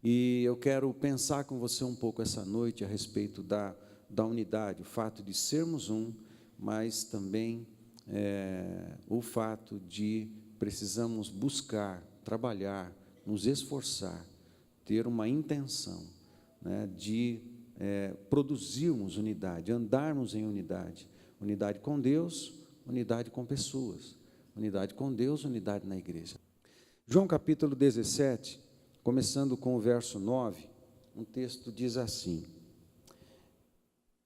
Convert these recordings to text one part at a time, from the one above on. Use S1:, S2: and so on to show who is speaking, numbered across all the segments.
S1: E eu quero pensar com você um pouco essa noite a respeito da unidade, o fato de sermos um, mas também o fato de precisamos buscar, trabalhar, nos esforçar, ter uma intenção, né, de produzirmos unidade, andarmos em unidade. Unidade com Deus, unidade com pessoas. Unidade com Deus, unidade na igreja. João capítulo 17, começando com o verso 9, um texto diz assim: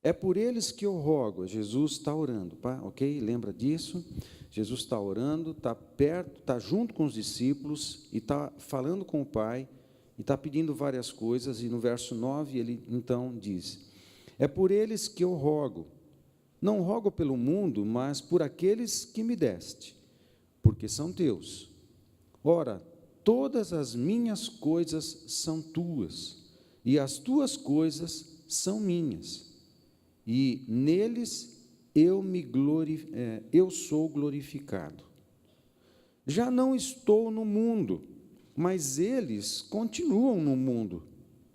S1: é por eles que eu rogo. Jesus está orando, ok? Lembra disso? Jesus está orando, está perto, está junto com os discípulos e está falando com o Pai e está pedindo várias coisas. E no verso 9 ele então diz: é por eles que eu rogo, não rogo pelo mundo, mas por aqueles que me deste, porque são teus. Ora, todas as minhas coisas são tuas, e as tuas coisas são minhas, e neles eu sou glorificado. Já não estou no mundo, mas eles continuam no mundo,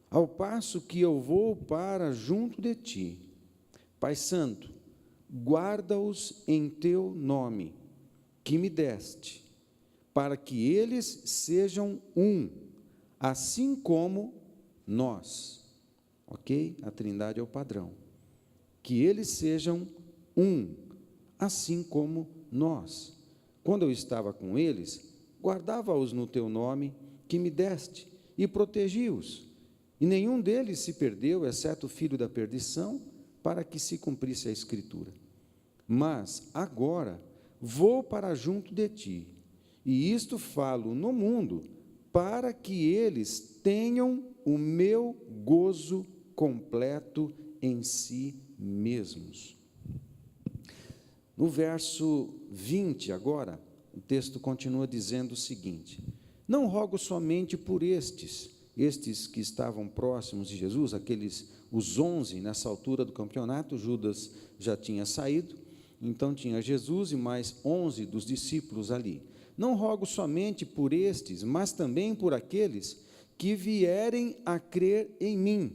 S1: ao passo que eu vou para junto de ti. Pai Santo, guarda-os em teu nome, que me deste, para que eles sejam um, assim como nós. Ok? A Trindade é o padrão. Que eles sejam um, assim como nós. Quando eu estava com eles, guardava-os no teu nome, que me deste, e protegi-os. E nenhum deles se perdeu, exceto o filho da perdição, para que se cumprisse a Escritura. Mas agora vou para junto de ti, e isto falo no mundo, para que eles tenham o meu gozo completo em si mesmos. No verso 20 agora, o texto continua dizendo o seguinte: não rogo somente por estes que estavam próximos de Jesus, os 11 nessa altura do campeonato. Judas já tinha saído, então tinha Jesus e mais 11 dos discípulos ali. Não rogo somente por estes, mas também por aqueles que vierem a crer em mim.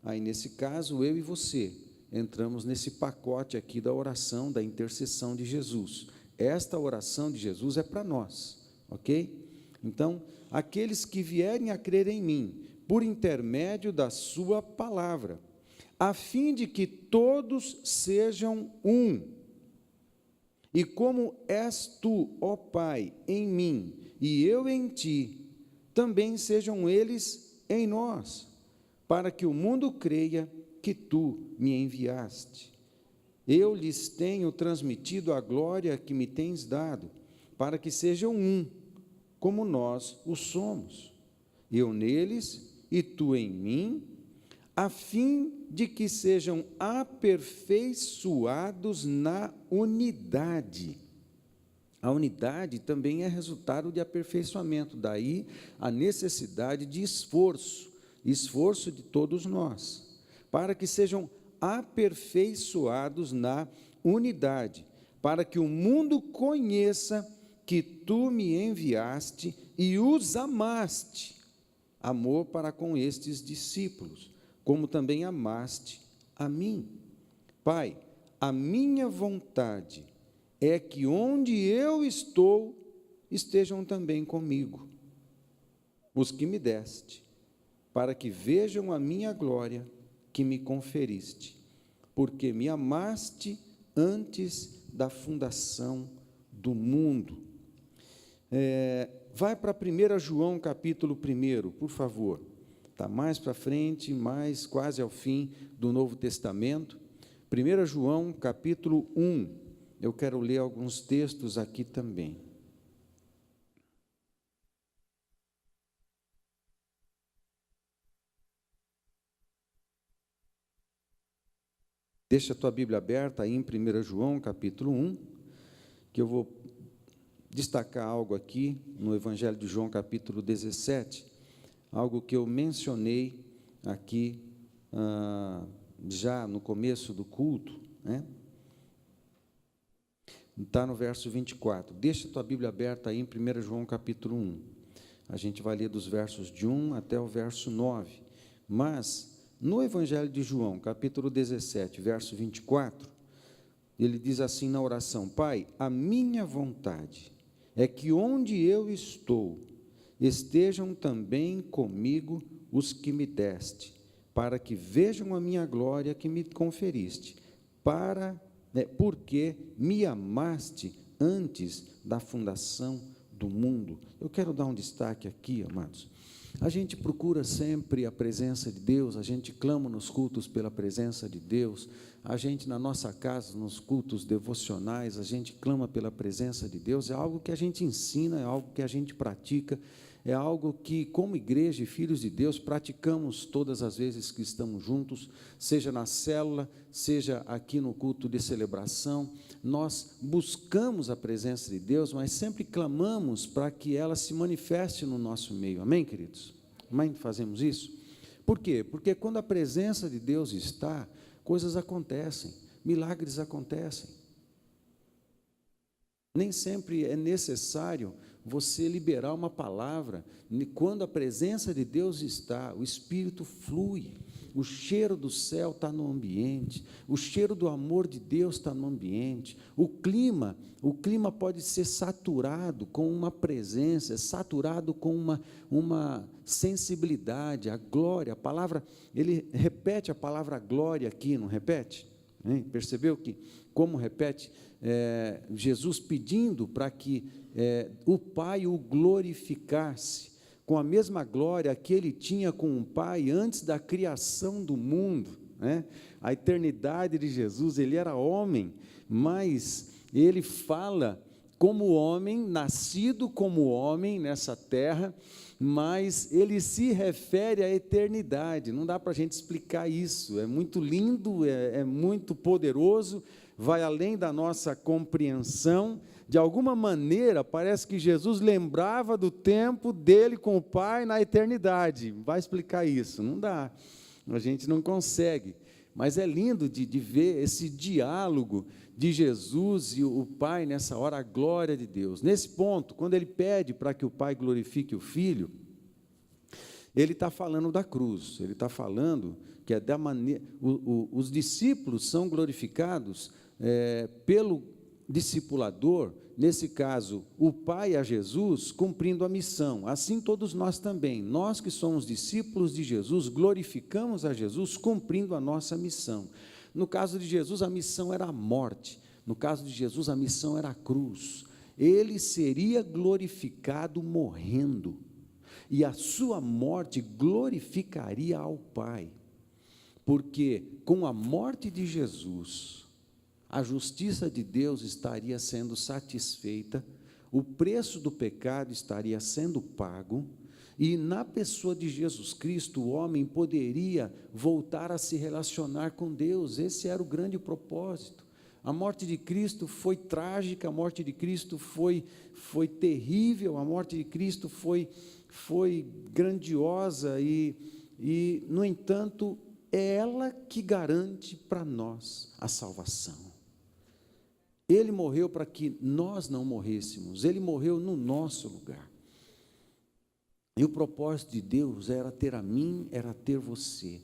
S1: Aí, nesse caso, eu e você entramos nesse pacote aqui da oração, da intercessão de Jesus. Esta oração de Jesus é para nós, ok? Então, aqueles que vierem a crer em mim, por intermédio da sua palavra, a fim de que todos sejam um. E como és tu, ó Pai, em mim, e eu em ti, também sejam eles em nós, para que o mundo creia que tu me enviaste. Eu lhes tenho transmitido a glória que me tens dado, para que sejam um, como nós o somos. Eu neles e tu em mim, a fim de que sejam aperfeiçoados na unidade. A unidade também é resultado de aperfeiçoamento, daí a necessidade de esforço de todos nós, para que sejam aperfeiçoados na unidade, para que o mundo conheça que tu me enviaste e os amaste, amor para com estes discípulos, como também amaste a mim. Pai, a minha vontade é que onde eu estou, estejam também comigo os que me deste, para que vejam a minha glória que me conferiste, porque me amaste antes da fundação do mundo. Vai para 1 João capítulo 1, por favor. Está mais para frente, mais quase ao fim do Novo Testamento. 1 João capítulo 1. Eu quero ler alguns textos aqui também. Deixa a tua Bíblia aberta aí em 1 João, capítulo 1, que eu vou destacar algo aqui no Evangelho de João, capítulo 17, algo que eu mencionei aqui já no começo do culto, né? Está no verso 24. Deixa a tua Bíblia aberta aí em 1 João, capítulo 1. A gente vai ler dos versos de 1 até o verso 9. Mas, no Evangelho de João, capítulo 17, verso 24, ele diz assim na oração: Pai, a minha vontade é que onde eu estou, estejam também comigo os que me deste, para que vejam a minha glória que me conferiste, porque me amaste antes da fundação do mundo. Eu quero dar um destaque aqui, amados. A gente procura sempre a presença de Deus, a gente clama nos cultos pela presença de Deus, a gente na nossa casa, nos cultos devocionais, a gente clama pela presença de Deus, é algo que a gente ensina, é algo que a gente pratica, é algo que, como igreja e filhos de Deus, praticamos todas as vezes que estamos juntos, seja na célula, seja aqui no culto de celebração. Nós buscamos a presença de Deus, mas sempre clamamos para que ela se manifeste no nosso meio. Amém, queridos? Amém? Fazemos isso? Por quê? Porque quando a presença de Deus está, coisas acontecem, milagres acontecem. Nem sempre é necessário você liberar uma palavra. Quando a presença de Deus está, o Espírito flui, o cheiro do céu está no ambiente, o cheiro do amor de Deus está no ambiente, o clima pode ser saturado com uma presença, saturado com uma sensibilidade, a glória, a palavra, ele repete a palavra glória aqui, não repete? Percebeu que, como repete, Jesus pedindo para que o Pai o glorificasse, com a mesma glória que ele tinha com o Pai antes da criação do mundo, né? A eternidade de Jesus, ele era homem, mas ele fala como homem, nascido como homem nessa terra, mas ele se refere à eternidade. Não dá para a gente explicar isso, é muito lindo, é muito poderoso, vai além da nossa compreensão. De alguma maneira, parece que Jesus lembrava do tempo dele com o Pai na eternidade. Vai explicar isso? Não dá, a gente não consegue. Mas é lindo de ver esse diálogo de Jesus e o Pai nessa hora, a glória de Deus. Nesse ponto, quando ele pede para que o Pai glorifique o Filho, ele está falando da cruz, ele está falando que é da maneira, os discípulos são glorificados pelo discipulador, nesse caso, o Pai a Jesus, cumprindo a missão. Assim todos nós também, nós que somos discípulos de Jesus, glorificamos a Jesus cumprindo a nossa missão. No caso de Jesus, a missão era a morte, no caso de Jesus, a missão era a cruz. Ele seria glorificado morrendo, e a sua morte glorificaria ao Pai, porque com a morte de Jesus, a justiça de Deus estaria sendo satisfeita, o preço do pecado estaria sendo pago, e na pessoa de Jesus Cristo, o homem poderia voltar a se relacionar com Deus. Esse era o grande propósito. A morte de Cristo foi trágica, a morte de Cristo foi terrível, a morte de Cristo foi grandiosa, e, no entanto, é ela que garante para nós a salvação. Ele morreu para que nós não morrêssemos, ele morreu no nosso lugar. E o propósito de Deus era ter a mim, era ter você.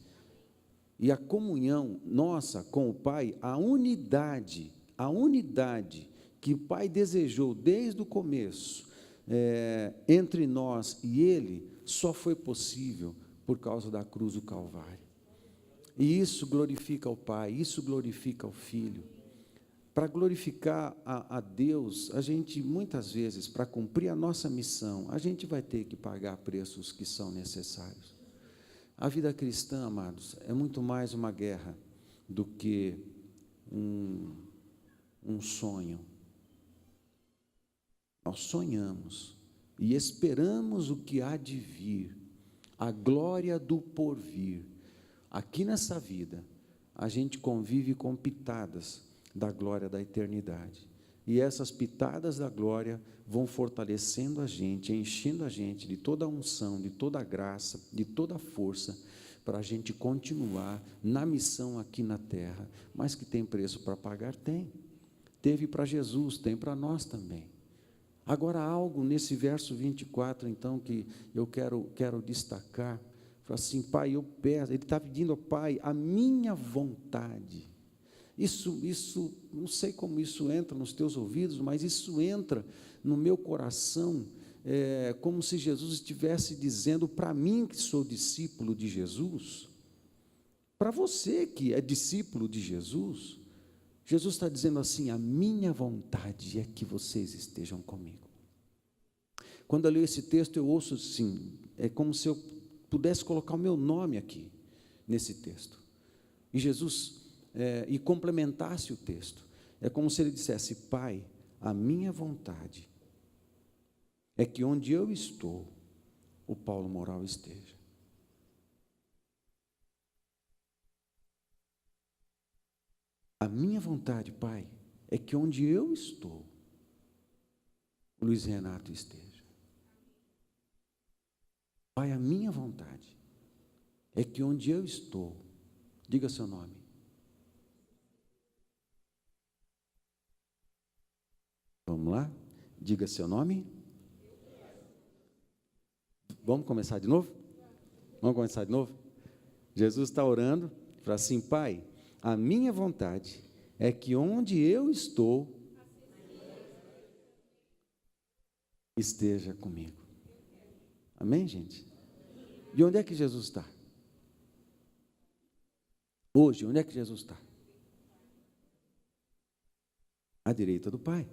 S1: E a comunhão nossa com o Pai, a unidade que o Pai desejou desde o começo, entre nós e Ele, só foi possível por causa da cruz do Calvário. E isso glorifica o Pai, isso glorifica o Filho. Para glorificar a Deus, a gente, muitas vezes, para cumprir a nossa missão, a gente vai ter que pagar preços que são necessários. A vida cristã, amados, é muito mais uma guerra do que um sonho. Nós sonhamos e esperamos o que há de vir, a glória do porvir. Aqui nessa vida, a gente convive com pitadas da glória da eternidade. E essas pitadas da glória vão fortalecendo a gente, enchendo a gente de toda a unção, de toda a graça, de toda a força, para a gente continuar na missão aqui na terra. Mas que tem preço para pagar? Tem. Teve para Jesus, tem para nós também. Agora, algo nesse verso 24, então, que eu quero destacar. Fala assim, Pai, eu peço, ele está pedindo ao Pai a minha vontade. Isso, não sei como isso entra nos teus ouvidos, mas isso entra no meu coração, como se Jesus estivesse dizendo para mim, que sou discípulo de Jesus, para você que é discípulo de Jesus, Jesus está dizendo assim, a minha vontade é que vocês estejam comigo. Quando eu leio esse texto, eu ouço assim, é como se eu pudesse colocar o meu nome aqui, nesse texto, e Jesus, e complementasse o texto, é como se ele dissesse, Pai, a minha vontade é que onde eu estou, o Paulo Moral esteja. A minha vontade, Pai, é que onde eu estou, o Luiz Renato esteja. Pai, a minha vontade é que onde eu estou, diga seu nome. Vamos lá? Diga seu nome. Vamos começar de novo? Vamos começar de novo? Jesus está orando, fala assim, Pai, a minha vontade é que onde eu estou, esteja comigo. Amém, gente? E onde é que Jesus está? Hoje, onde é que Jesus está? À direita do Pai,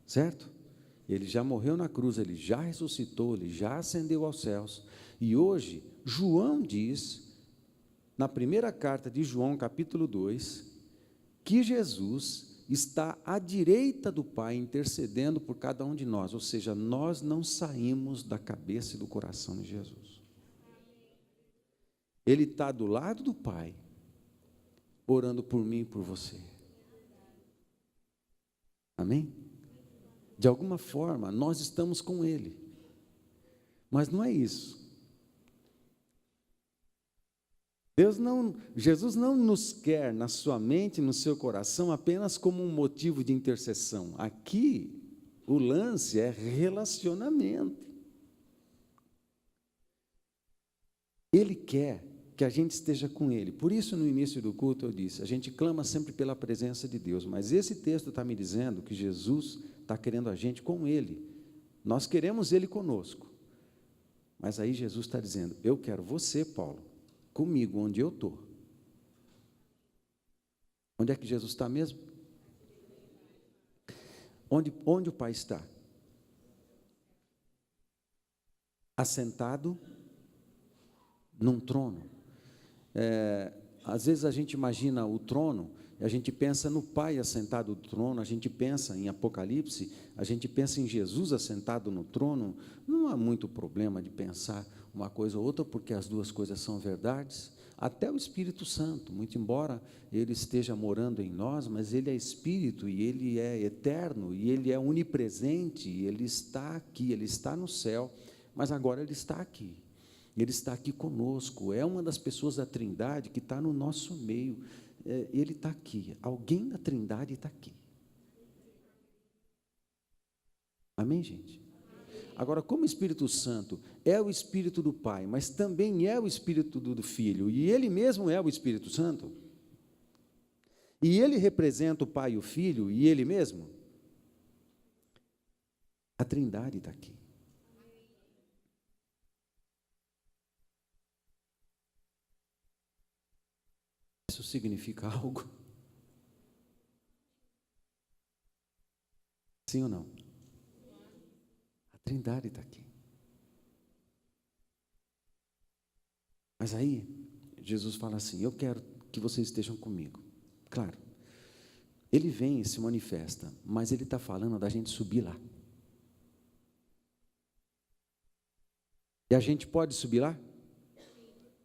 S1: certo? Ele já morreu na cruz, ele já ressuscitou, ele já ascendeu aos céus. E hoje, João diz, na primeira carta de João, capítulo 2, que Jesus está à direita do Pai, intercedendo por cada um de nós, ou seja, nós não saímos da cabeça e do coração de Jesus. Ele está do lado do Pai, orando por mim e por você. Amém? De alguma forma, nós estamos com Ele, mas não é isso. Jesus não nos quer na sua mente, no seu coração, apenas como um motivo de intercessão. Aqui, o lance é relacionamento. Ele quer que a gente esteja com Ele. Por isso, no início do culto, eu disse, a gente clama sempre pela presença de Deus, mas esse texto está me dizendo que Jesus está querendo a gente com Ele. Nós queremos Ele conosco. Mas aí Jesus está dizendo, eu quero você, Paulo, comigo, onde eu estou. Onde é que Jesus está mesmo? Onde o Pai está? Assentado num trono. Às vezes a gente imagina o trono, a gente pensa no Pai assentado no trono, a gente pensa em Apocalipse, a gente pensa em Jesus assentado no trono. Não há muito problema de pensar uma coisa ou outra, porque as duas coisas são verdades. Até o Espírito Santo, muito embora ele esteja morando em nós, mas ele é Espírito, e ele é eterno, e ele é onipresente, e ele está aqui, ele está no céu, mas agora ele está aqui. Ele está aqui conosco, é uma das pessoas da Trindade que está no nosso meio, ele está aqui, alguém da Trindade está aqui. Amém, gente? Agora, como o Espírito Santo é o Espírito do Pai, mas também é o Espírito do Filho, e ele mesmo é o Espírito Santo, e ele representa o Pai e o Filho, e ele mesmo, a Trindade está aqui. Isso significa algo? Sim ou não? A Trindade está aqui. Mas aí, Jesus fala assim, eu quero que vocês estejam comigo. Claro, ele vem e se manifesta, mas ele está falando da gente subir lá. E a gente pode subir lá?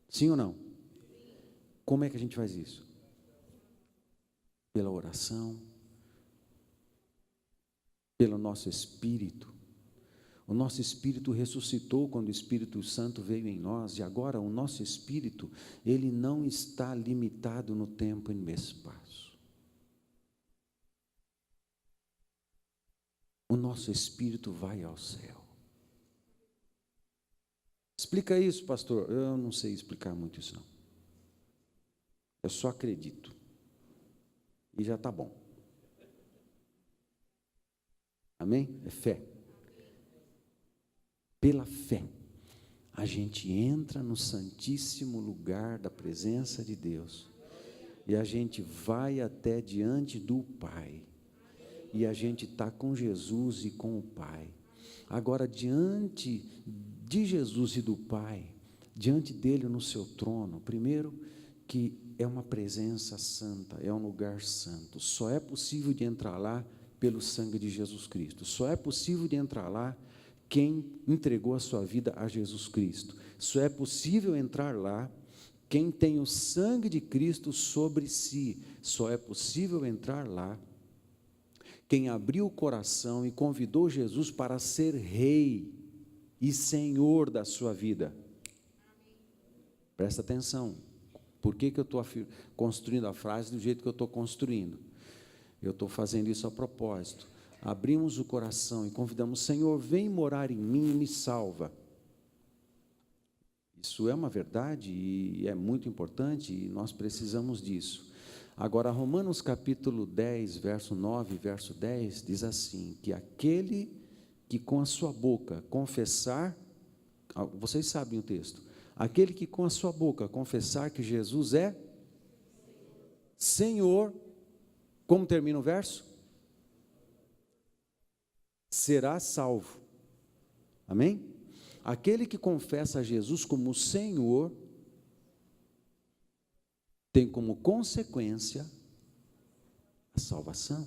S1: Sim ou não? Como é que a gente faz isso? Pela oração, pelo nosso espírito. O nosso espírito ressuscitou quando o Espírito Santo veio em nós, e agora o nosso espírito, ele não está limitado no tempo e no espaço. o nosso espírito vai ao céu. Explica isso, pastor. Eu não sei explicar muito isso, não. Eu só acredito. E já está bom. Amém? É fé. Pela fé, a gente entra no santíssimo lugar da presença de Deus. E a gente vai até diante do Pai. E a gente está com Jesus e com o Pai. Agora, diante de Jesus e do Pai, diante dele no seu trono, primeiro que é uma presença santa, é um lugar santo. Só é possível de entrar lá pelo sangue de Jesus Cristo. Só é possível de entrar lá quem entregou a sua vida a Jesus Cristo. Só é possível entrar lá quem tem o sangue de Cristo sobre si. Só é possível entrar lá quem abriu o coração e convidou Jesus para ser rei e senhor da sua vida. Presta atenção. Por que eu estou construindo a frase do jeito que eu estou construindo? Eu estou fazendo isso a propósito. Abrimos o coração e convidamos: Senhor, vem morar em mim e me salva. Isso é uma verdade e é muito importante e nós precisamos disso. Agora, Romanos capítulo 10, verso 9, verso 10, diz assim, que aquele que com a sua boca confessar, vocês sabem o texto, aquele que com a sua boca confessar que Jesus é Senhor, como termina o verso? Será salvo. Amém? Aquele que confessa a Jesus como Senhor, tem como consequência a salvação.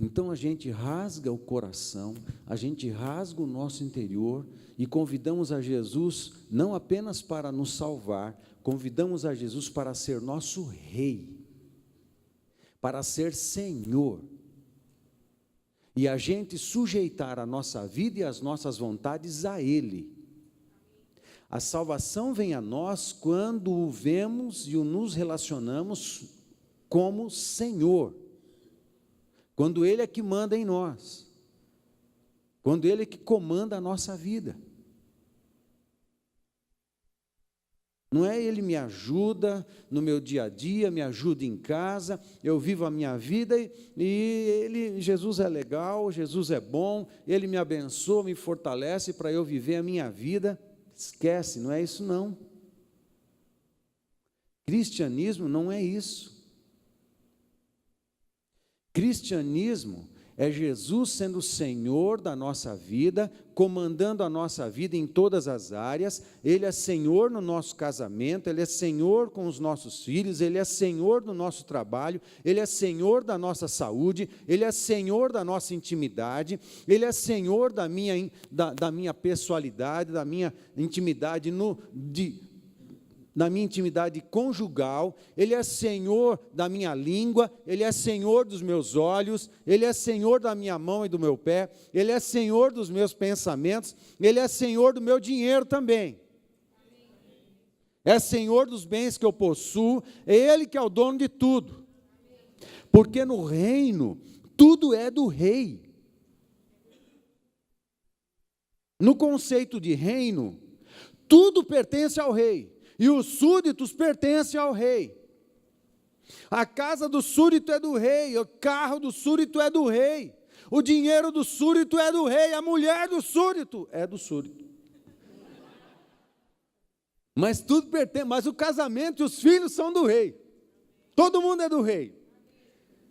S1: Então a gente rasga o coração, a gente rasga o nosso interior e convidamos a Jesus não apenas para nos salvar, convidamos a Jesus para ser nosso rei, para ser Senhor. E a gente sujeitar a nossa vida e as nossas vontades a Ele. A salvação vem a nós quando o vemos e o nos relacionamos como Senhor. Quando Ele é que manda em nós. Quando Ele é que comanda a nossa vida. Não é Ele me ajuda no meu dia a dia, me ajuda em casa, eu vivo a minha vida e Jesus é legal, Jesus é bom, Ele me abençoa, me fortalece para eu viver a minha vida. Esquece, não é isso não. Cristianismo não é isso. Cristianismo é Jesus sendo o Senhor da nossa vida, comandando a nossa vida em todas as áreas. Ele é Senhor no nosso casamento, Ele é Senhor com os nossos filhos, Ele é Senhor do nosso trabalho, Ele é Senhor da nossa saúde, Ele é Senhor da nossa intimidade, Ele é Senhor da minha pessoalidade, da minha intimidade na minha intimidade conjugal, Ele é Senhor da minha língua, Ele é Senhor dos meus olhos, Ele é Senhor da minha mão e do meu pé, Ele é Senhor dos meus pensamentos, Ele é Senhor do meu dinheiro também. É Senhor dos bens que eu possuo, é Ele que é o dono de tudo. Porque no reino, tudo é do rei. No conceito de reino, tudo pertence ao rei. E os súditos pertencem ao rei. A casa do súdito é do rei, o carro do súdito é do rei, o dinheiro do súdito é do rei, a mulher do súdito é do súdito. Mas tudo pertence, mas o casamento e os filhos são do rei. Todo mundo é do rei.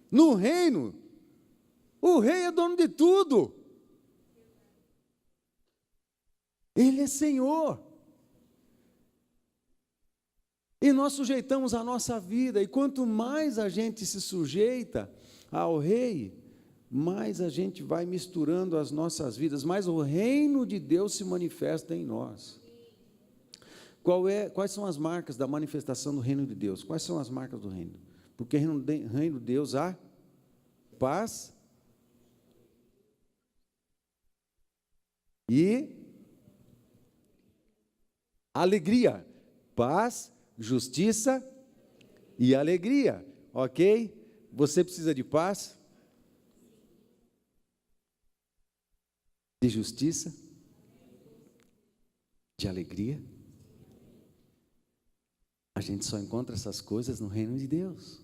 S1: No reino, o rei é dono de tudo. Ele é Senhor. E nós sujeitamos a nossa vida, e quanto mais a gente se sujeita ao rei, mais a gente vai misturando as nossas vidas, mais o reino de Deus se manifesta em nós. Quais são as marcas da manifestação do reino de Deus? Quais são as marcas do reino? Porque no reino de Deus há paz e alegria. Paz, justiça e alegria, ok? Você precisa de paz? De justiça? De alegria? A gente só encontra essas coisas no reino de Deus.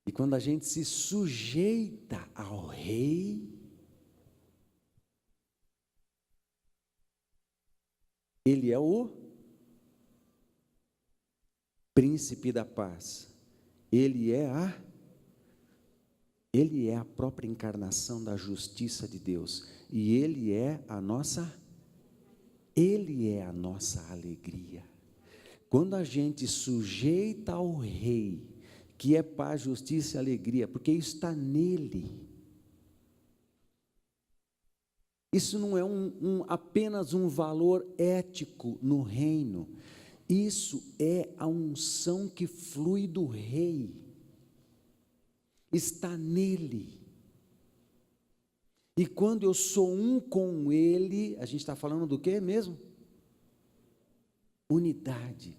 S1: E quando a gente se sujeita ao Rei, Ele é o príncipe da paz. Ele é a própria encarnação da justiça de Deus. E Ele é a nossa alegria. Quando a gente sujeita ao Rei, que é paz, justiça e alegria, porque isso está nele. Isso não é apenas um valor ético no reino. Isso é a unção que flui do Rei. Está nele. E quando eu sou um com Ele, a gente está falando do quê mesmo? Unidade.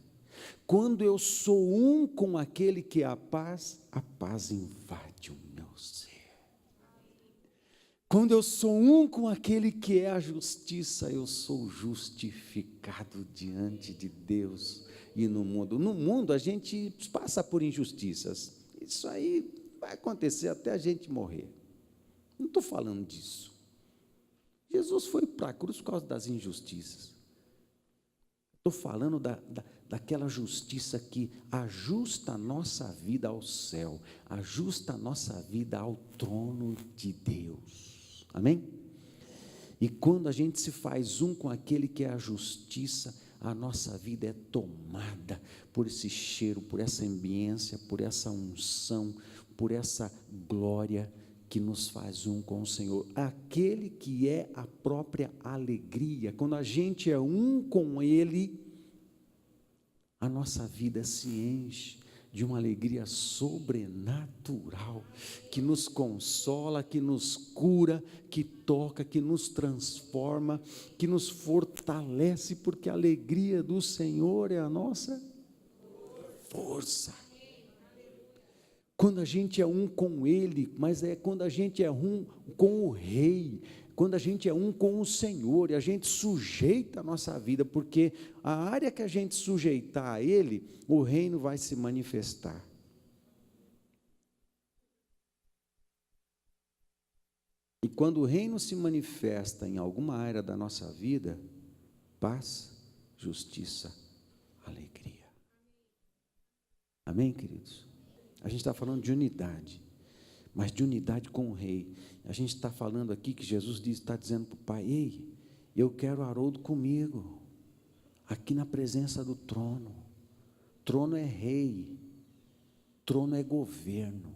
S1: Quando eu sou um com aquele que é a paz invade o meu ser. Quando eu sou um com aquele que é a justiça, eu sou justificado diante de Deus e no mundo. No mundo a gente passa por injustiças. Isso aí vai acontecer até a gente morrer. Não estou falando disso. Jesus foi para a cruz por causa das injustiças. Estou falando daquela justiça que ajusta a nossa vida ao céu, ajusta a nossa vida ao trono de Deus. Amém? E quando a gente se faz um com aquele que é a justiça, a nossa vida é tomada por esse cheiro, por essa ambiência, por essa unção, por essa glória que nos faz um com o Senhor. Aquele que é a própria alegria. Quando a gente é um com Ele, a nossa vida se enche de uma alegria sobrenatural, que nos consola, que nos cura, que toca, que nos transforma, que nos fortalece, porque a alegria do Senhor é a nossa força. Quando a gente é um com Ele, mas é quando a gente é um com o Rei, quando a gente é um com o Senhor, e a gente sujeita a nossa vida, porque a área que a gente sujeitar a Ele, o reino vai se manifestar. E quando o reino se manifesta em alguma área da nossa vida, paz, justiça, alegria. Amém, queridos? A gente está falando de unidade, mas de unidade com o Rei. A gente está falando aqui que Jesus está dizendo para o Pai: ei, eu quero Haroldo comigo, aqui na presença do trono. Trono é rei, trono é governo,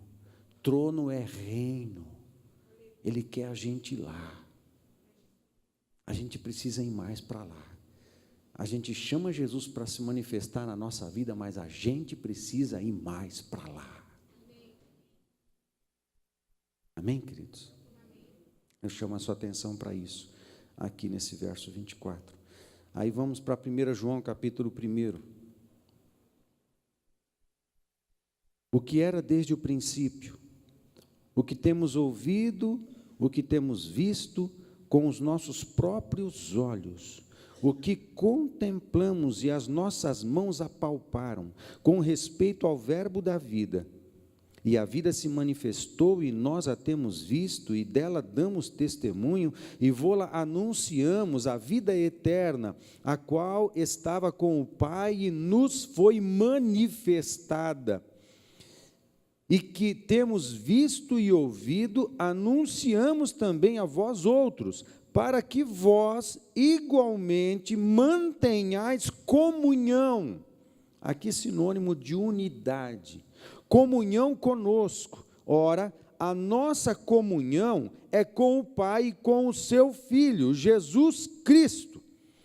S1: trono é reino. Ele quer a gente lá. A gente precisa ir mais para lá. A gente chama Jesus para se manifestar na nossa vida, mas a gente precisa ir mais para lá. Amém, queridos? Eu chamo a sua atenção para isso, aqui nesse verso 24. Aí vamos para 1 João, capítulo 1. O que era desde o princípio, o que temos ouvido, o que temos visto com os nossos próprios olhos, o que contemplamos e as nossas mãos apalparam, com respeito ao verbo da vida. E a vida se manifestou, e nós a temos visto, e dela damos testemunho, e vô-la anunciamos, a vida eterna, a qual estava com o Pai e nos foi manifestada. E que temos visto e ouvido, anunciamos também a vós outros, para que vós igualmente mantenhais comunhão. Aqui sinônimo de unidade. Comunhão conosco. Ora, a nossa comunhão é com o Pai e com o seu Filho, Jesus Cristo.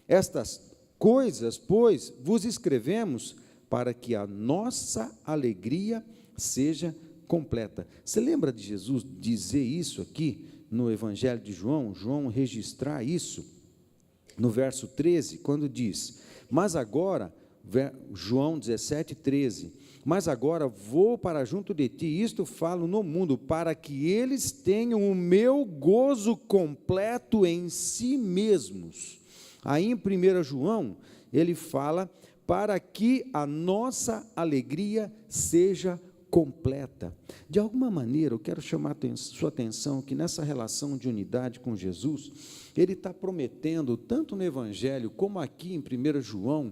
S1: Estas coisas, pois, vos escrevemos para que a nossa alegria seja completa. Você lembra de Jesus dizer isso aqui no Evangelho de João? João registrar isso no verso 13, quando diz: mas agora João 17:13. Mas agora vou para junto de ti, isto falo no mundo, para que eles tenham o meu gozo completo em si mesmos. Aí em 1 João, ele fala, para que a nossa alegria seja completa. De alguma maneira, eu quero chamar sua atenção que nessa relação de unidade com Jesus, ele está prometendo, tanto no Evangelho como aqui em 1 João,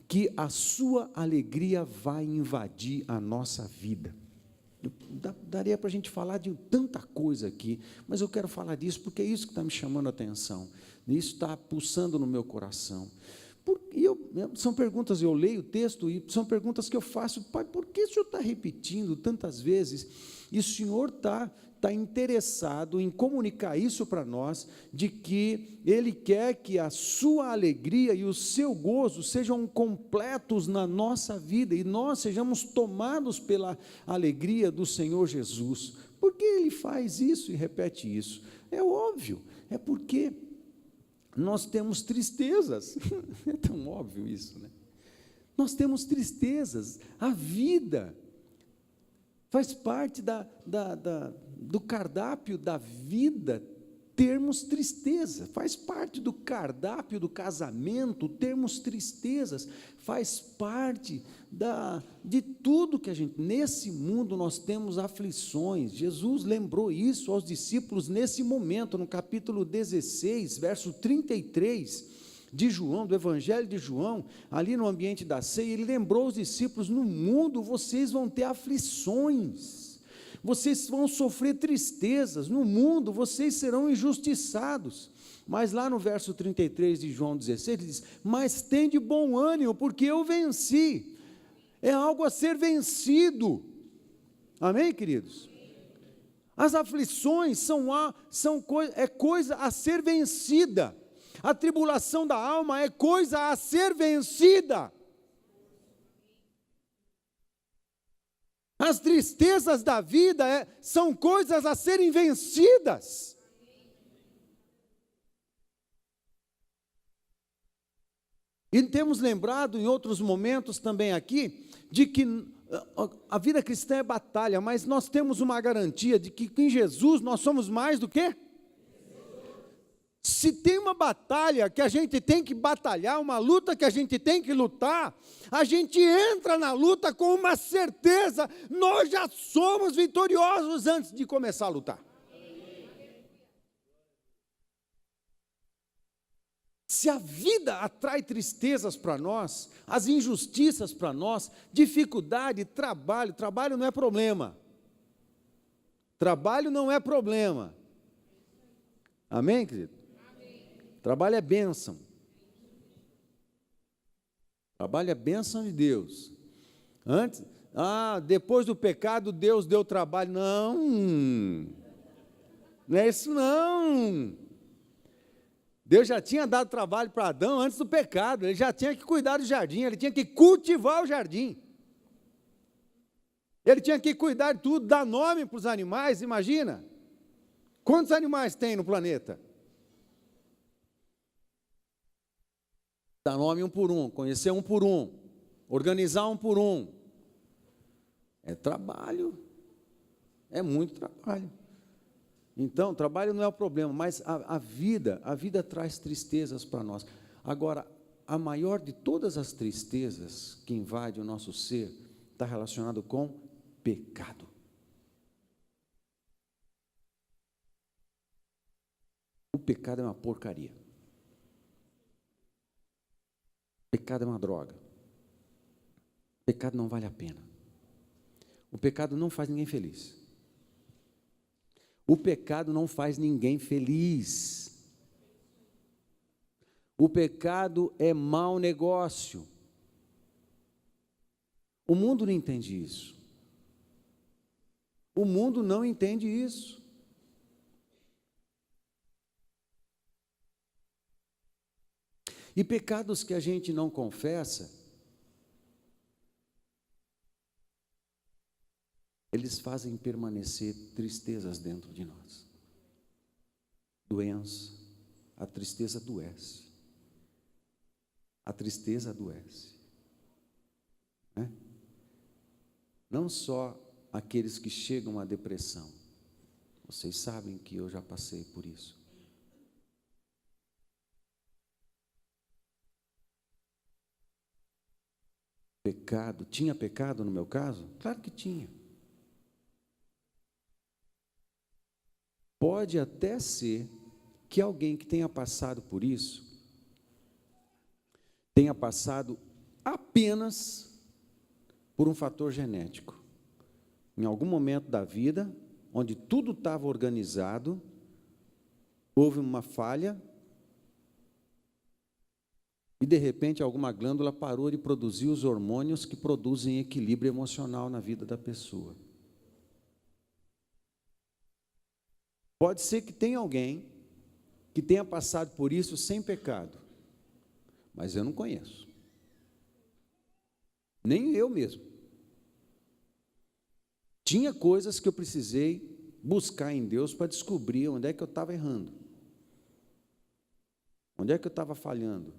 S1: que a sua alegria vai invadir a nossa vida. Daria para a gente falar de tanta coisa aqui, mas eu quero falar disso porque é isso que está me chamando a atenção, isso está pulsando no meu coração. São perguntas, eu leio o texto e são perguntas que eu faço, pai, por que o senhor está repetindo tantas vezes? E o senhor está interessado em comunicar isso para nós, de que ele quer que a sua alegria e o seu gozo sejam completos na nossa vida, e nós sejamos tomados pela alegria do Senhor Jesus. Por que ele faz isso e repete isso? É óbvio, é porque nós temos tristezas, é tão óbvio isso, né? Nós temos tristezas, a vida faz parte do cardápio da vida, termos tristeza, faz parte do cardápio do casamento, termos tristezas, faz parte de tudo que a gente, nesse mundo nós temos aflições. Jesus lembrou isso aos discípulos nesse momento, no capítulo 16, verso 33 de João, do Evangelho de João, ali no ambiente da ceia, ele lembrou os discípulos, no mundo vocês vão ter aflições, vocês vão sofrer tristezas, no mundo vocês serão injustiçados, mas lá no verso 33 de João 16, ele diz, mas tende bom ânimo, porque eu venci, é algo a ser vencido, amém, queridos? As aflições é coisa a ser vencida, a tribulação da alma é coisa a ser vencida. As tristezas da vida são coisas a serem vencidas. E temos lembrado em outros momentos também aqui, de que a vida cristã é batalha, mas nós temos uma garantia de que em Jesus nós somos mais do que? Se tem uma batalha que a gente tem que batalhar, uma luta que a gente tem que lutar, a gente entra na luta com uma certeza, nós já somos vitoriosos antes de começar a lutar. Se a vida atrai tristezas para nós, as injustiças para nós, dificuldade, trabalho não é problema. Trabalho não é problema. Amém, querido? Trabalho é bênção. Trabalho é bênção de Deus. Depois do pecado, Deus deu trabalho. Não é isso não. Deus já tinha dado trabalho para Adão antes do pecado. Ele já tinha que cuidar do jardim, ele tinha que cultivar o jardim. Ele tinha que cuidar de tudo, dar nome para os animais, imagina. Quantos animais tem no planeta? Dar nome um por um, conhecer um por um, organizar um por um. É trabalho, é muito trabalho. Então, trabalho não é o problema, mas a vida traz tristezas para nós. Agora, a maior de todas as tristezas que invade o nosso ser está relacionado com pecado. O pecado é uma porcaria. O pecado é uma droga. O pecado não vale a pena. O pecado não faz ninguém feliz. O pecado não faz ninguém feliz. O pecado é mau negócio. O mundo não entende isso. O mundo não entende isso. E pecados que a gente não confessa, eles fazem permanecer tristezas dentro de nós. Doença, a tristeza adoece. A tristeza adoece. não só aqueles que chegam à depressão. Vocês sabem que eu já passei por isso. Pecado, tinha pecado no meu caso? Claro que tinha. Pode até ser que alguém que tenha passado por isso, tenha passado apenas por um fator genético. Em algum momento da vida, onde tudo estava organizado, houve uma falha, e de repente alguma glândula parou de produzir os hormônios que produzem equilíbrio emocional na vida da pessoa. Pode ser que tenha alguém que tenha passado por isso sem pecado, mas eu não conheço. Nem eu mesmo. Tinha coisas que eu precisei buscar em Deus para descobrir onde é que eu estava errando. Onde é que eu estava falhando.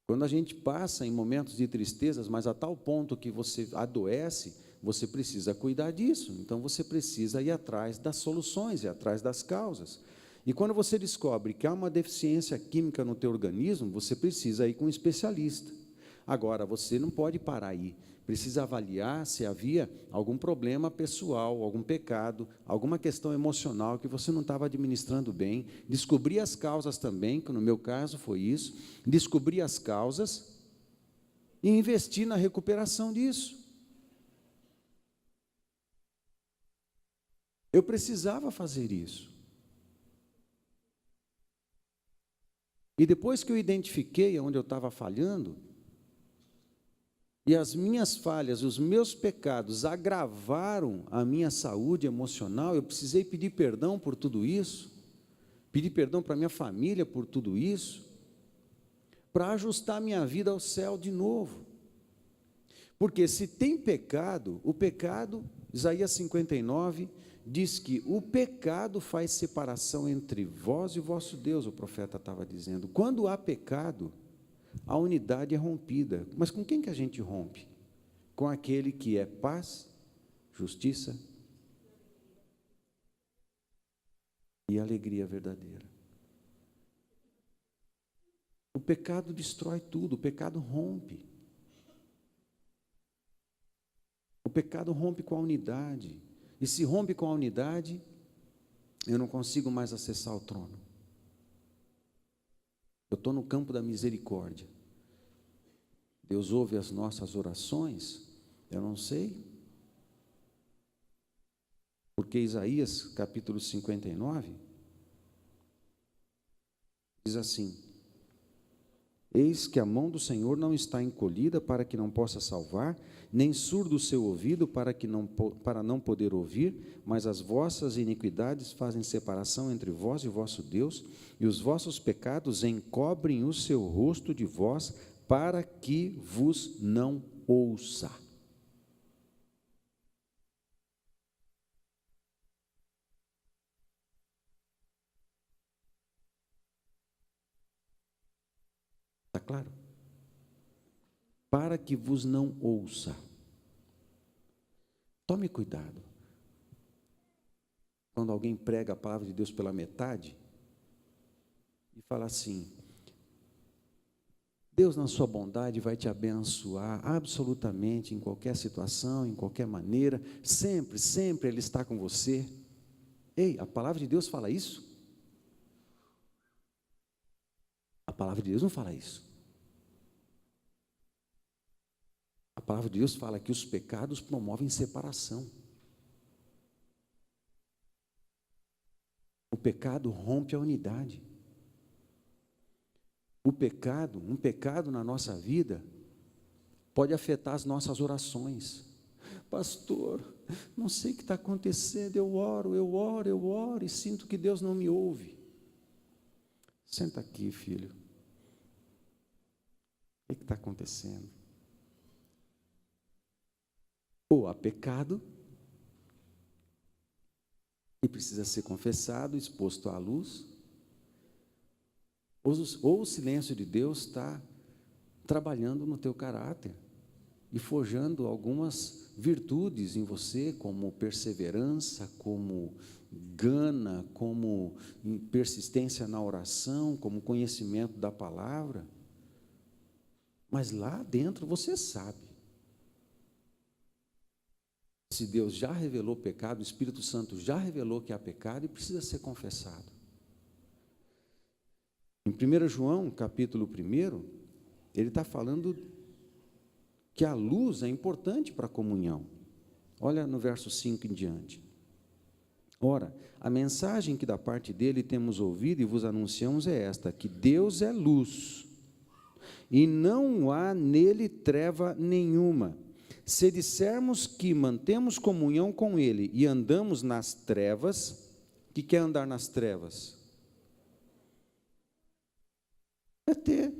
S1: Quando a gente passa em momentos de tristezas, mas a tal ponto que você adoece, você precisa cuidar disso. Então, você precisa ir atrás das soluções, ir atrás das causas. E quando você descobre que há uma deficiência química no teu organismo, você precisa ir com um especialista. Agora, você não pode parar aí. Precisa avaliar se havia algum problema pessoal, algum pecado, alguma questão emocional que você não estava administrando bem. Descobrir as causas também, que no meu caso foi isso. Descobrir as causas e investir na recuperação disso. Eu precisava fazer isso. E depois que eu identifiquei onde eu estava falhando, e as minhas falhas, os meus pecados agravaram a minha saúde emocional, eu precisei pedir perdão por tudo isso, pedir perdão para minha família por tudo isso, para ajustar minha vida ao céu de novo. Porque se tem pecado, o pecado, Isaías 59, diz que o pecado faz separação entre vós e o vosso Deus, o profeta estava dizendo. Quando há pecado, a unidade é rompida. Mas com quem que a gente rompe? Com aquele que é paz, justiça e alegria verdadeira. O pecado destrói tudo, o pecado rompe. O pecado rompe com a unidade. E se rompe com a unidade, eu não consigo mais acessar o trono. Eu estou no campo da misericórdia. Deus ouve as nossas orações? Eu não sei. Porque Isaías, capítulo 59, diz assim: eis que a mão do Senhor não está encolhida para que não possa salvar, nem surdo o seu ouvido para não poder ouvir, mas as vossas iniquidades fazem separação entre vós e o vosso Deus, e os vossos pecados encobrem o seu rosto de vós, para que vos não ouça. Está claro? Para que vos não ouça. Tome cuidado. Quando alguém prega a palavra de Deus pela metade e fala assim: Deus, na sua bondade, vai te abençoar absolutamente em qualquer situação, em qualquer maneira, sempre, sempre Ele está com você. Ei, a palavra de Deus fala isso? A palavra de Deus não fala isso. A palavra de Deus fala que os pecados promovem separação. O pecado rompe a unidade. O pecado, um pecado na nossa vida, pode afetar as nossas orações. Pastor, não sei o que está acontecendo, eu oro, e sinto que Deus não me ouve. Senta aqui, filho. O que está acontecendo? Ou há pecado, e precisa ser confessado, exposto à luz, ou o silêncio de Deus está trabalhando no teu caráter, e forjando algumas virtudes em você, como perseverança, como gana, como persistência na oração, como conhecimento da palavra. Mas lá dentro você sabe. Se Deus já revelou pecado, o Espírito Santo já revelou que há pecado e precisa ser confessado. Em 1 João, capítulo 1, ele está falando que a luz é importante para a comunhão. Olha no verso 5 em diante. Ora, a mensagem que da parte dele temos ouvido e vos anunciamos é esta, que Deus é luz, e não há nele treva nenhuma. Se dissermos que mantemos comunhão com ele e andamos nas trevas, o que é andar nas trevas? É ter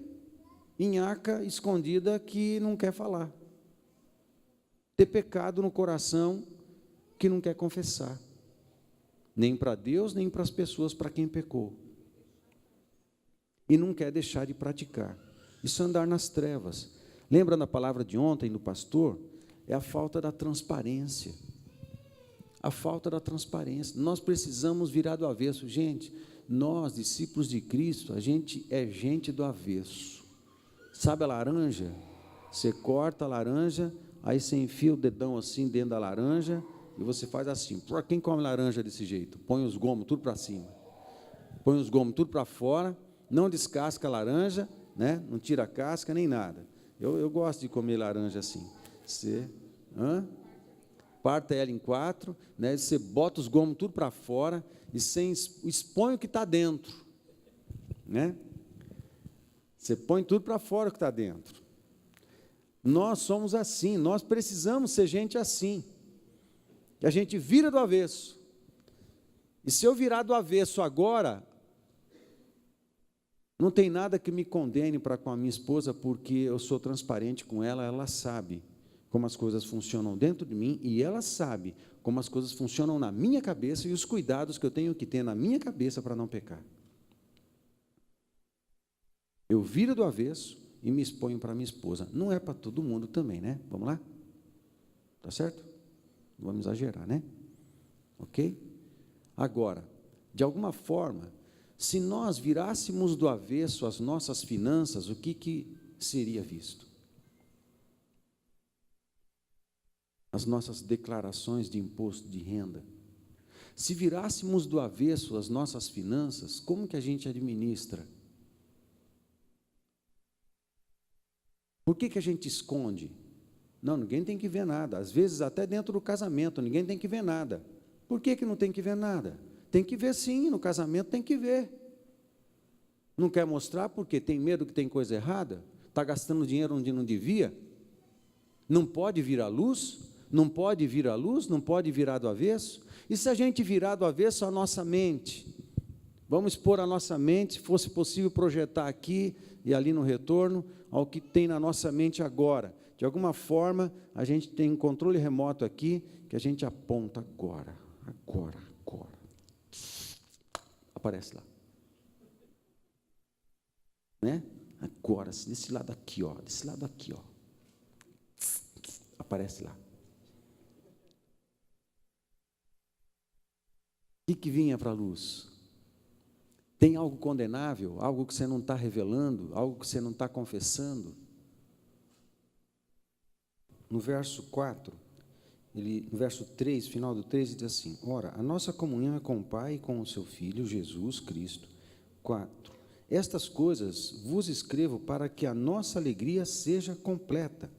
S1: nhaca escondida que não quer falar. Ter pecado no coração que não quer confessar. Nem para Deus, nem para as pessoas para quem pecou. E não quer deixar de praticar. Isso é andar nas trevas. Lembra da palavra de ontem do pastor? É a falta da transparência. A falta da transparência. Nós precisamos virar do avesso. Gente, nós, discípulos de Cristo, a gente é gente do avesso. Sabe a laranja? Você corta a laranja, aí você enfia o dedão assim dentro da laranja e você faz assim. Quem come laranja desse jeito? Põe os gomos tudo para cima. Põe os gomos tudo para fora, não descasca a laranja, né? Não tira a casca nem nada. Eu gosto de comer laranja assim. Você parta ela em 4, né? Você bota os gomos tudo para fora e você expõe o que está dentro, né? Você põe tudo para fora o que está dentro. Nós somos assim, nós precisamos ser gente assim. Que a gente vira do avesso. E se eu virar do avesso agora, não tem nada que me condene para com a minha esposa, porque eu sou transparente com ela, ela sabe como as coisas funcionam dentro de mim, e ela sabe como as coisas funcionam na minha cabeça e os cuidados que eu tenho que ter na minha cabeça para não pecar. Eu viro do avesso e me exponho para minha esposa. Não é para todo mundo também, né? Vamos lá? Tá certo? Não vamos exagerar, né? Ok? Agora, de alguma forma, se nós virássemos do avesso as nossas finanças, o que seria visto? As nossas declarações de imposto de renda. Se virássemos do avesso as nossas finanças, como que a gente administra? Por que a gente esconde? Não, ninguém tem que ver nada. Às vezes, até dentro do casamento, ninguém tem que ver nada. Por que não tem que ver nada? Tem que ver sim, no casamento tem que ver. Não quer mostrar porque tem medo que tem coisa errada? Está gastando dinheiro onde não devia? Não pode vir à luz? Não pode vir à luz? Não pode virar do avesso? E se a gente virar do avesso a nossa mente? Vamos expor a nossa mente, se fosse possível projetar aqui e ali no retorno, ao que tem na nossa mente agora. De alguma forma, a gente tem um controle remoto aqui, que a gente aponta agora. Aparece lá. Né? Agora, desse lado aqui, ó. Desse lado aqui, ó. Aparece lá. O que vinha para a luz? Tem algo condenável? Algo que você não está revelando? Algo que você não está confessando? No verso 4, no verso 3, final do 3, diz assim: ora, a nossa comunhão é com o Pai e com o seu Filho, Jesus Cristo. 4. Estas coisas vos escrevo para que a nossa alegria seja completa.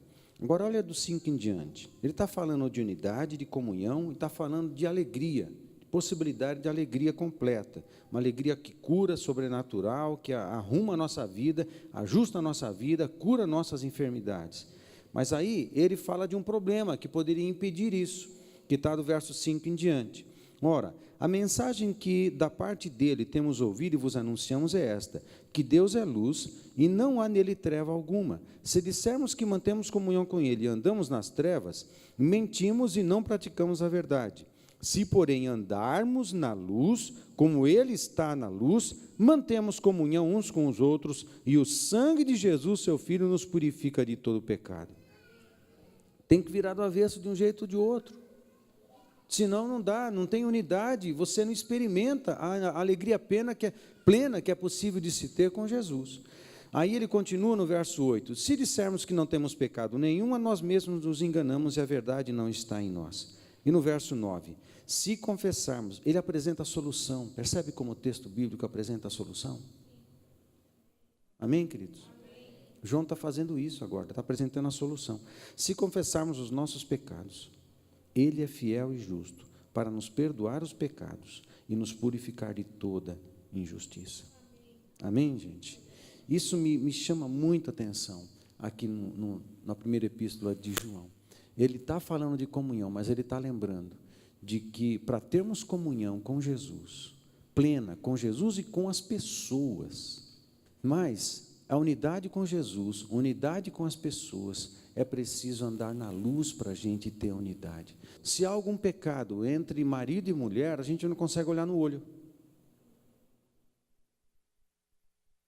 S1: Agora, olha do 5 em diante. Ele está falando de unidade, de comunhão, e está falando de alegria, possibilidade de alegria completa. Uma alegria que cura, sobrenatural, que arruma a nossa vida, ajusta a nossa vida, cura nossas enfermidades. Mas aí ele fala de um problema que poderia impedir isso, que está do verso 5 em diante. Ora, a mensagem que da parte dele temos ouvido e vos anunciamos é esta, que Deus é luz e não há nele treva alguma. Se dissermos que mantemos comunhão com ele e andamos nas trevas, mentimos e não praticamos a verdade. Se, porém, andarmos na luz, como ele está na luz, mantemos comunhão uns com os outros, e o sangue de Jesus, seu Filho, nos purifica de todo pecado. Tem que virar do avesso de um jeito ou de outro. Senão não dá, não tem unidade, você não experimenta a alegria plena que é possível de se ter com Jesus. Aí ele continua no verso 8: se dissermos que não temos pecado nenhum, a nós mesmos nos enganamos e a verdade não está em nós. E no verso 9: se confessarmos, ele apresenta a solução. Percebe como o texto bíblico apresenta a solução? Amém, queridos? Amém. João está fazendo isso agora, está apresentando a solução. Se confessarmos os nossos pecados, Ele é fiel e justo para nos perdoar os pecados e nos purificar de toda injustiça. Amém, gente? Isso me chama muita atenção aqui na primeira epístola de João. Ele está falando de comunhão, mas ele está lembrando de que para termos comunhão com Jesus, plena com Jesus e com as pessoas, mas a unidade com Jesus, unidade com as pessoas, é preciso andar na luz para a gente ter unidade. Se há algum pecado entre marido e mulher, a gente não consegue olhar no olho.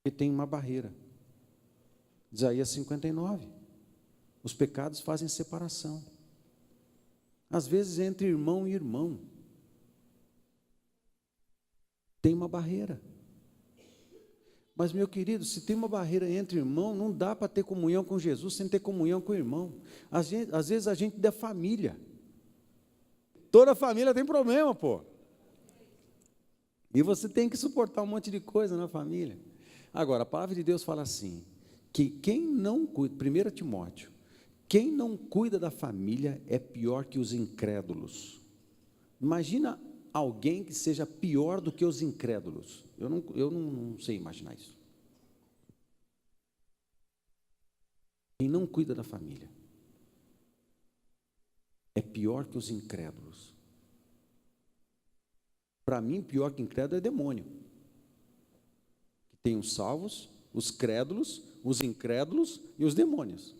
S1: Porque tem uma barreira. Isaías 59. Os pecados fazem separação. Às vezes entre irmão e irmão. Tem uma barreira. Mas, meu querido, se tem uma barreira entre irmão, não dá para ter comunhão com Jesus sem ter comunhão com o irmão. Às vezes a gente é família. Toda família tem problema, pô. E você tem que suportar um monte de coisa na família. Agora, a palavra de Deus fala assim, que quem não cuida, 1 Timóteo, quem não cuida da família é pior que os incrédulos. Imagina alguém que seja pior do que os incrédulos. Eu não sei imaginar isso. Quem não cuida da família é pior que os incrédulos. Para mim, pior que incrédulo é demônio. Tem os salvos, os crédulos, os incrédulos e os demônios.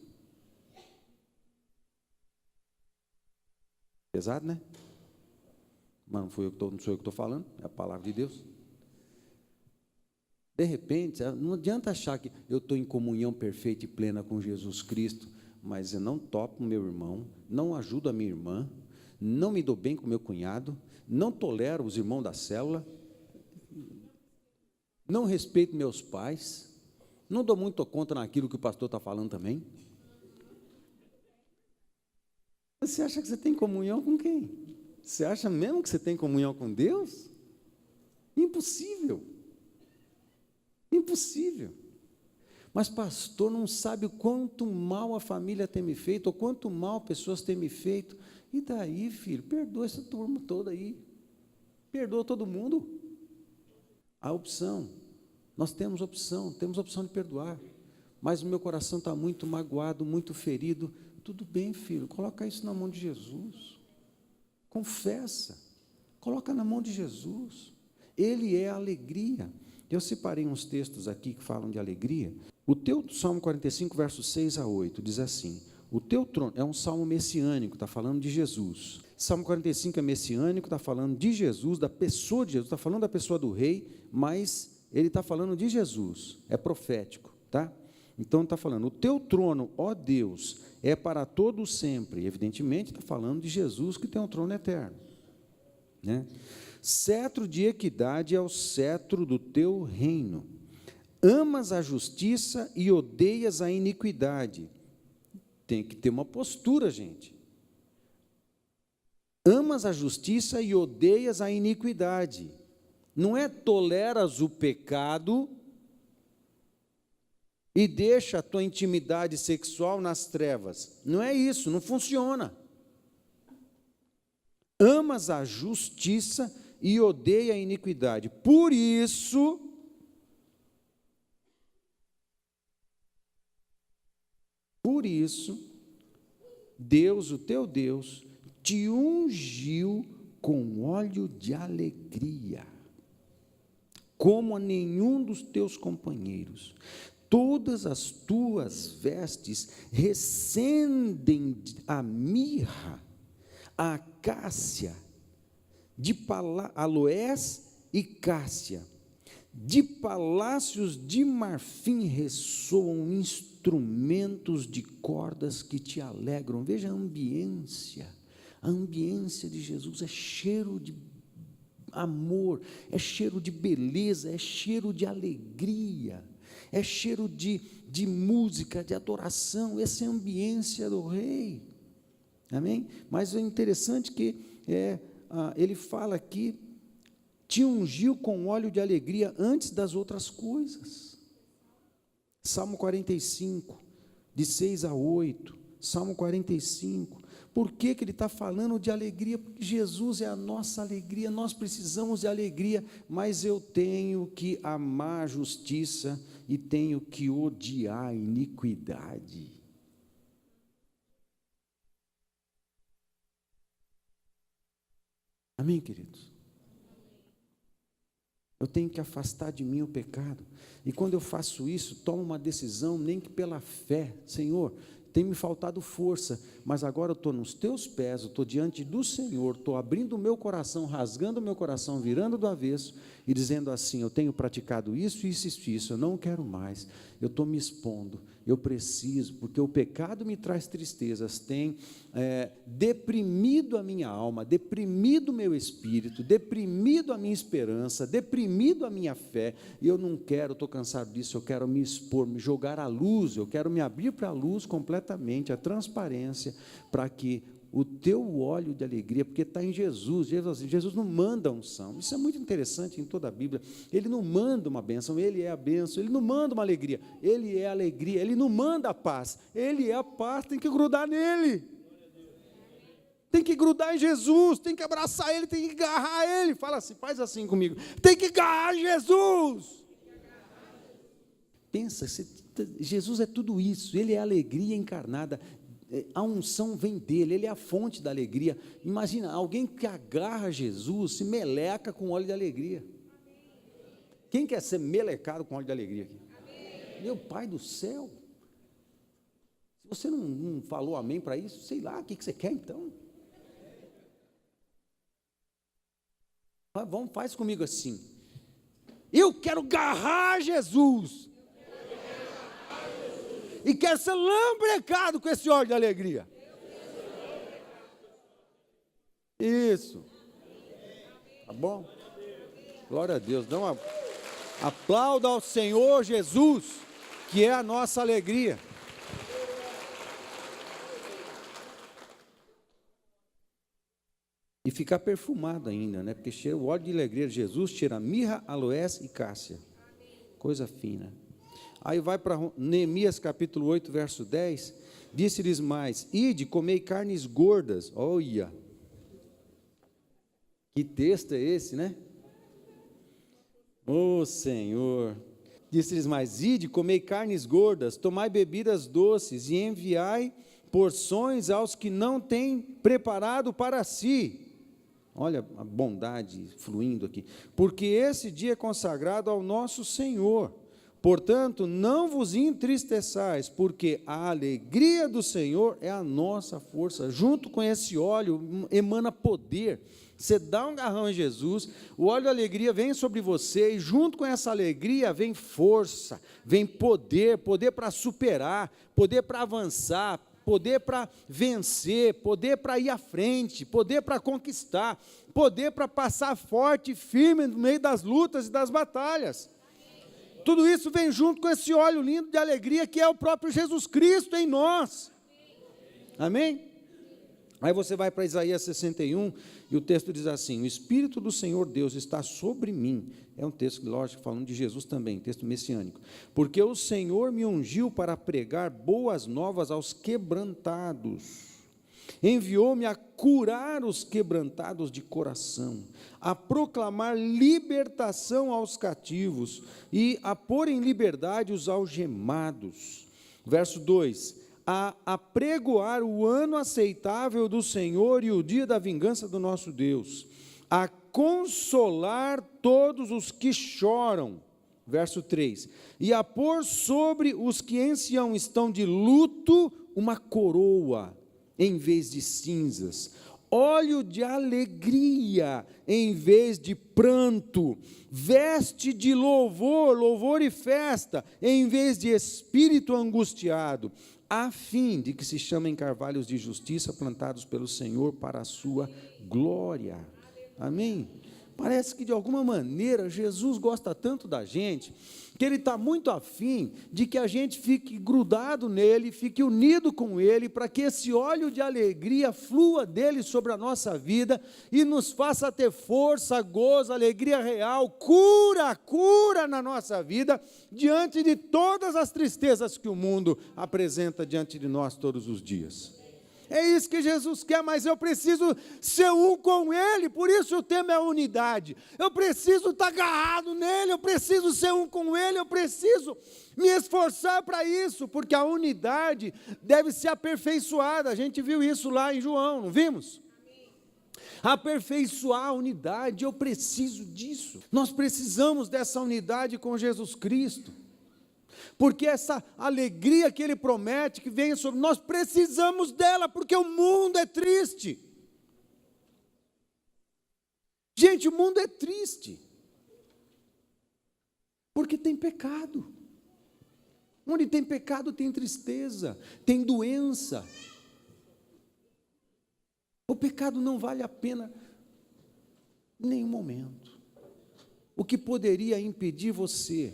S1: Pesado, né? Mas não sou eu que estou falando, é a palavra de Deus. De repente, não adianta achar que eu estou em comunhão perfeita e plena com Jesus Cristo, mas eu não topo o meu irmão, não ajudo a minha irmã, não me dou bem com o meu cunhado, não tolero os irmãos da célula, não respeito meus pais, não dou muito conta naquilo que o pastor está falando também. Você acha que você tem comunhão com quem? Você acha mesmo que você tem comunhão com Deus? Impossível. Impossível. Mas, pastor, não sabe o quanto mal a família tem me feito, ou quanto mal pessoas têm me feito. E daí, filho, perdoa essa turma toda aí. Perdoa todo mundo. A opção. Nós temos opção de perdoar. Mas o meu coração está muito magoado, muito ferido. Tudo bem, filho, coloca isso na mão de Jesus. Confessa. Coloca na mão de Jesus. Ele é a alegria. Eu separei uns textos aqui que falam de alegria. O teu Salmo 45, versos 6 a 8, diz assim: o teu trono, é um salmo messiânico, está falando de Jesus. Salmo 45 é messiânico, está falando de Jesus, da pessoa de Jesus, está falando da pessoa do rei, mas ele está falando de Jesus, é profético, tá? Então está falando, o teu trono, ó Deus, é para todo sempre. Evidentemente está falando de Jesus, que tem um trono eterno, né? Cetro de equidade é o cetro do teu reino. Amas a justiça e odeias a iniquidade. Tem que ter uma postura, gente. Amas a justiça e odeias a iniquidade. Não é toleras o pecado e deixa a tua intimidade sexual nas trevas. Não é isso, não funciona. Amas a justiça e odeia a iniquidade. Por isso, Deus, o teu Deus, te ungiu com óleo de alegria, como a nenhum dos teus companheiros. Todas as tuas vestes recendem a mirra, a acácia, de aloés e cássia. De palácios de marfim ressoam instrumentos de cordas que te alegram. Veja a ambiência de Jesus é cheiro de amor, é cheiro de beleza, é cheiro de alegria, é cheiro de música, de adoração. Essa é a ambiência do rei, amém? Mas é interessante que ele fala aqui, te ungiu com óleo de alegria antes das outras coisas. Salmo 45, de 6 a 8, Salmo 45, por que ele está falando de alegria? Porque Jesus é a nossa alegria, nós precisamos de alegria, mas eu tenho que amar a justiça e tenho que odiar a iniquidade. Amém, queridos? Eu tenho que afastar de mim o pecado, e quando eu faço isso, tomo uma decisão, nem que pela fé, Senhor, tem me faltado força, mas agora eu estou nos teus pés, eu estou diante do Senhor, estou abrindo o meu coração, rasgando o meu coração, virando do avesso, e dizendo assim, eu tenho praticado isso, eu não quero mais, eu estou me expondo, eu preciso, porque o pecado me traz tristezas, tem deprimido a minha alma, deprimido o meu espírito, deprimido a minha esperança, deprimido a minha fé, e eu não quero, estou cansado disso, eu quero me expor, me jogar à luz, eu quero me abrir para a luz completamente, a transparência, para que o teu óleo de alegria, porque está em Jesus, Jesus não manda unção, isso é muito interessante em toda a Bíblia, ele não manda uma bênção, ele é a bênção, ele não manda uma alegria, ele é a alegria, ele não manda a paz, ele é a paz, tem que grudar nele, tem que grudar em Jesus, tem que abraçar ele, tem que agarrar ele, fala assim, faz assim comigo, tem que agarrar Jesus, pensa, Jesus é tudo isso, ele é a alegria encarnada, a unção vem dele, ele é a fonte da alegria. Imagina, alguém que agarra Jesus, se meleca com óleo de alegria. Quem quer ser melecado com óleo de alegria aqui? Amém. Meu Pai do céu, se você não falou amém para isso, sei lá, o que você quer então? Vamos, faz comigo assim, eu quero agarrar Jesus, e quer ser lambrecado com esse óleo de alegria. Isso. Tá bom? Glória a Deus. Aplauda ao Senhor Jesus, que é a nossa alegria. E ficar perfumado ainda, né? Porque cheira o óleo de alegria de Jesus, cheira mirra, aloés e cássia. Coisa fina. Aí vai para Neemias capítulo 8, verso 10, disse-lhes mais, ide, comei carnes gordas, olha, que texto é esse, né? Ô Senhor, disse-lhes mais, ide, comei carnes gordas, tomai bebidas doces, e enviai porções aos que não têm preparado para si. Olha a bondade fluindo aqui, porque esse dia é consagrado ao nosso Senhor. Portanto, não vos entristeçais, porque a alegria do Senhor é a nossa força. Junto com esse óleo emana poder. Você dá um garrão em Jesus, o óleo da alegria vem sobre você, e junto com essa alegria vem força, vem poder para superar, poder para avançar, poder para vencer, poder para ir à frente, poder para conquistar, poder para passar forte e firme no meio das lutas e das batalhas. Tudo isso vem junto com esse óleo lindo de alegria que é o próprio Jesus Cristo em nós. Amém? Aí você vai para Isaías 61 e o texto diz assim, o Espírito do Senhor Deus está sobre mim. É um texto, lógico, falando de Jesus também, texto messiânico. Porque o Senhor me ungiu para pregar boas novas aos quebrantados. Enviou-me a curar os quebrantados de coração, a proclamar libertação aos cativos e a pôr em liberdade os algemados. Verso 2, a apregoar o ano aceitável do Senhor e o dia da vingança do nosso Deus, a consolar todos os que choram. Verso 3, e a pôr sobre os que em Sião estão de luto uma coroa, em vez de cinzas, óleo de alegria em vez de pranto, veste de louvor e festa, em vez de espírito angustiado, a fim de que se chamem carvalhos de justiça plantados pelo Senhor para a sua glória. Amém? Parece que de alguma maneira Jesus gosta tanto da gente, que Ele está muito afim de que a gente fique grudado nele, fique unido com Ele, para que esse óleo de alegria flua dele sobre a nossa vida e nos faça ter força, gozo, alegria real, cura na nossa vida, diante de todas as tristezas que o mundo apresenta diante de nós todos os dias. É isso que Jesus quer, mas eu preciso ser um com Ele, por isso o tema é unidade. Eu preciso estar agarrado nele, eu preciso ser um com Ele, eu preciso me esforçar para isso, porque a unidade deve ser aperfeiçoada. A gente viu isso lá em João, não vimos? Aperfeiçoar a unidade, eu preciso disso. Nós precisamos dessa unidade com Jesus Cristo. Porque essa alegria que Ele promete, que vem sobre nós, precisamos dela, porque o mundo é triste. Gente, o mundo é triste, porque tem pecado. Onde tem pecado tem tristeza, tem doença. O pecado não vale a pena em nenhum momento. O que poderia impedir você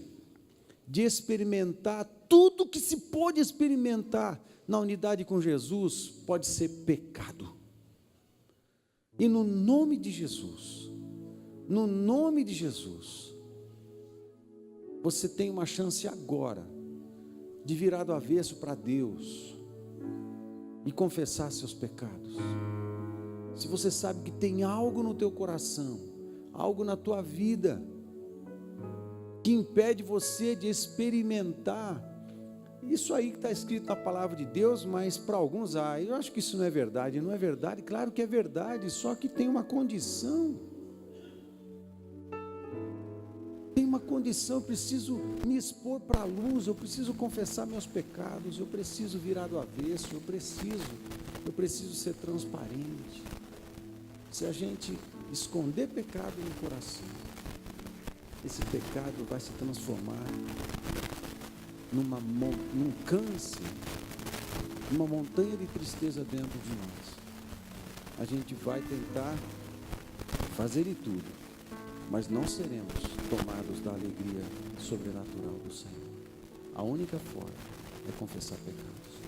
S1: de experimentar tudo que se pode experimentar na unidade com Jesus, pode ser pecado. E no nome de Jesus, você tem uma chance agora de virar do avesso para Deus e confessar seus pecados. Se você sabe que tem algo no teu coração, algo na tua vida, que impede você de experimentar isso aí que está escrito na palavra de Deus, mas para alguns, eu acho que isso não é verdade. Não é verdade? Claro que é verdade, só que tem uma condição. Tem uma condição, eu preciso me expor para a luz, eu preciso confessar meus pecados, eu preciso virar do avesso, eu preciso ser transparente. Se a gente esconder pecado no coração, esse pecado vai se transformar num câncer, numa montanha de tristeza dentro de nós. A gente vai tentar fazer de tudo, mas não seremos tomados da alegria sobrenatural do Senhor. A única forma é confessar pecados.